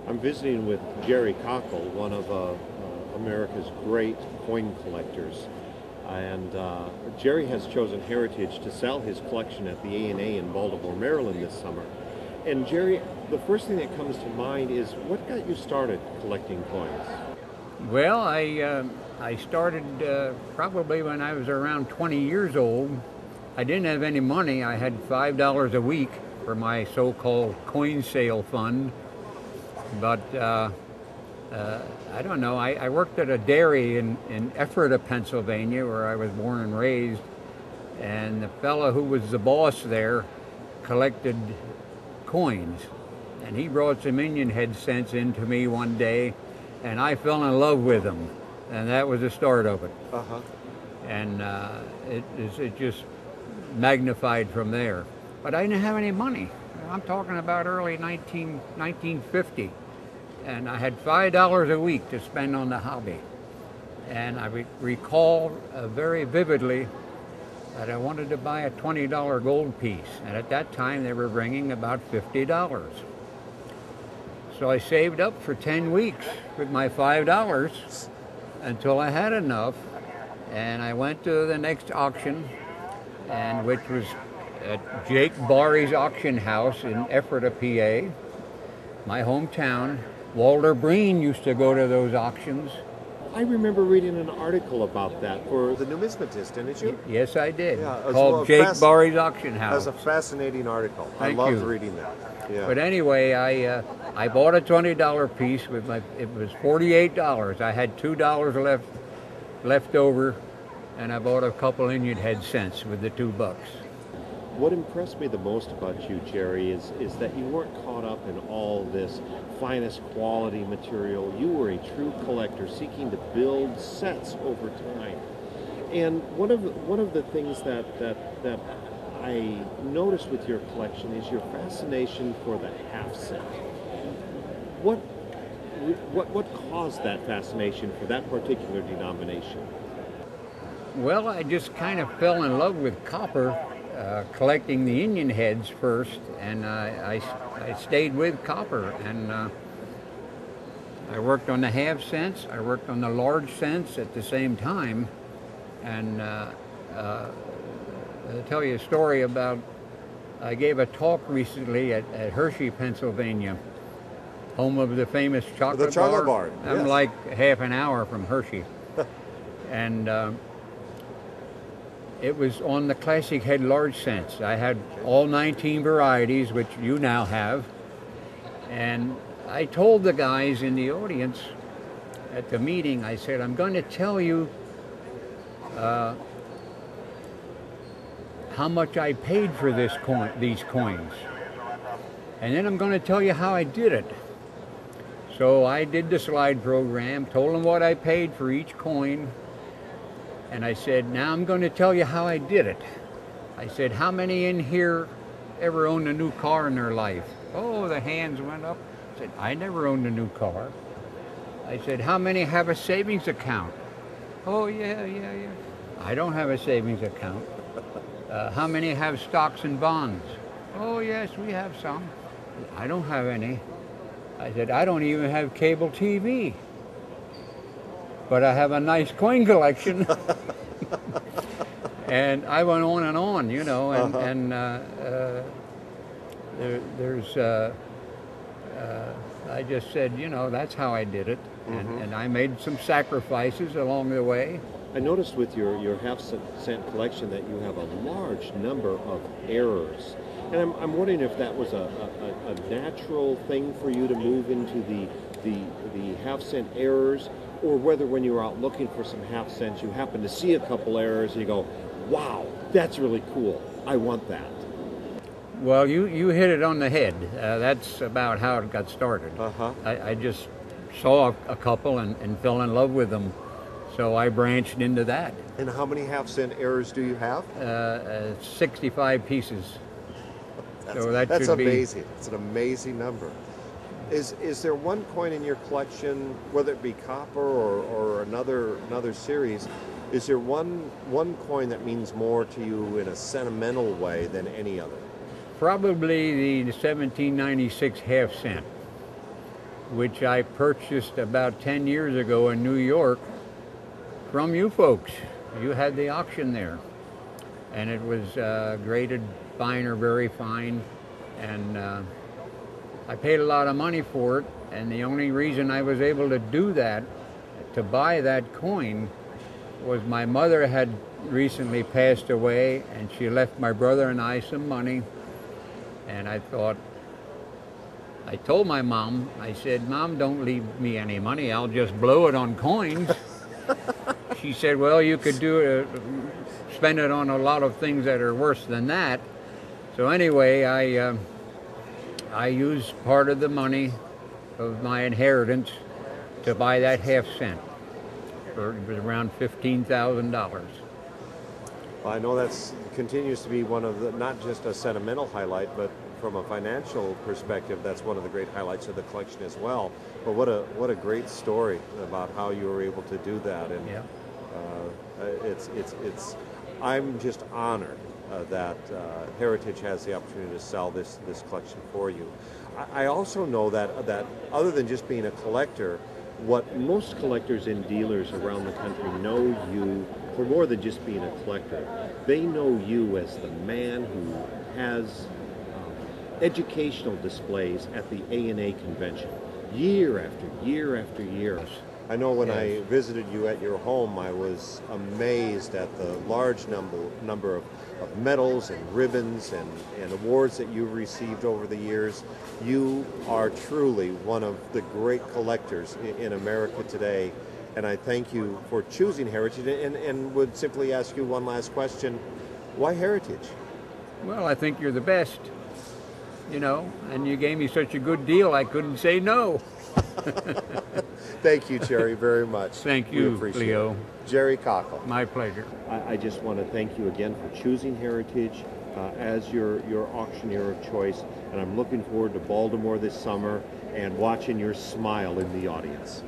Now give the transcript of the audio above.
I'm visiting with Jerry Kochel, one of America's great coin collectors. And Jerry has chosen Heritage to sell his collection at the A&A in Baltimore, Maryland this summer. And Jerry, the first thing that comes to mind is what got you started collecting coins? Well, I started probably when I was around 20 years old. I didn't have any money. I had $5 a week for my so-called coin sale fund. But I don't know, I worked at a dairy in Ephrata, Pennsylvania, where I was born and raised. And the fellow who was the boss there collected coins. And he brought some Indian head cents in to me one day, and I fell in love with them. And that was the start of it. Uh-huh. And it just magnified from there. But I didn't have any money. I'm talking about early 1950. And I had $5 a week to spend on the hobby. And I recall very vividly that I wanted to buy a $20 gold piece. And at that time, they were bringing about $50. So I saved up for 10 weeks with my $5 until I had enough. And I went to the next auction, and which was at Jake Barry's auction house in Ephrata, PA, my hometown. Walter Breen used to go to those auctions. I remember reading an article about that for the numismatist, didn't you? Yes, I did. Yeah, called Jake Barry's auction house. That was a fascinating article. Thank I loved you. reading that. Yeah. But anyway, I bought a $20 piece with it was $48. I had $2 left over, and I bought a couple Indian head cents with the $2. What impressed me the most about you, Jerry, is that you weren't caught up in all this finest quality material. You were a true collector seeking to build sets over time. And one of the things that I noticed with your collection is your fascination for the half cent. What caused that fascination for that particular denomination? Well, I just kind of fell in love with copper, collecting the Indian heads first, and I stayed with copper, and I worked on the half cents, I worked on the large cents at the same time, and I'll tell you a story about, I gave a talk recently at Hershey, Pennsylvania, home of the famous chocolate bar. I'm yes. like half an hour from Hershey. And it was on the classic head large cents. I had all 19 varieties, which you now have. And I told the guys in the audience at the meeting, I said, I'm going to tell you how much I paid for these coins. And then I'm going to tell you how I did it. So I did the slide program, told them what I paid for each coin, and I said, now I'm going to tell you how I did it. I said, how many in here ever owned a new car in their life? Oh, the hands went up. I said, I never owned a new car. I said, how many have a savings account? Oh, yeah. I don't have a savings account. How many have stocks and bonds? Oh, yes, we have some. I don't have any. I said, I don't even have cable TV. But I have a nice coin collection. And I went on, you know, and I just said, you know, that's how I did it. And I made some sacrifices along the way. I noticed with your half cent collection that you have a large number of errors. And I'm wondering if that was a natural thing for you to move into the half cent errors, or whether when you were out looking for some half cents you happened to see a couple errors and you go, wow, that's really cool, I want that. Well, you hit it on the head. That's about how it got started. I just saw a couple and fell in love with them, so I branched into that. And how many half cent errors do you have? 65 pieces. That's amazing. It's an amazing number. Is there one coin in your collection, whether it be copper or another series, is there one coin that means more to you in a sentimental way than any other? Probably the 1796 half cent. which I purchased about 10 years ago in New York from you folks. You had the auction there, and it was graded fine or very fine, and I paid a lot of money for it, and the only reason I was able to do that, to buy that coin, was my mother had recently passed away, and she left my brother and I some money, and I told my mom, I said, "Mom, don't leave me any money, I'll just blow it on coins." She said, "Well, you could spend it on a lot of things that are worse than that." So anyway, I used part of the money of my inheritance to buy that half cent. It was around $15,000. Well, I know that's continues to be one of the, not just a sentimental highlight, but from a financial perspective, that's one of the great highlights of the collection as well. But what a great story about how you were able to do that, and Yeah. it's I'm just honored that Heritage has the opportunity to sell this collection for you. I also know that other than just being a collector, what most collectors and dealers around the country know you for more than just being a collector. They know you as the man who has educational displays at the A&A convention year after year after year. I know when I visited you at your home, I was amazed at the large number of medals and ribbons and awards that you've received over the years. You are truly one of the great collectors in America today, and I thank you for choosing Heritage, and would simply ask you one last question. Why Heritage? Well, I think you're the best, and you gave me such a good deal, I couldn't say no. Thank you, Jerry, very much. Thank you, Leo. Jerry Kochel. My pleasure. I just want to thank you again for choosing Heritage as your auctioneer of choice, and I'm looking forward to Baltimore this summer and watching your smile in the audience.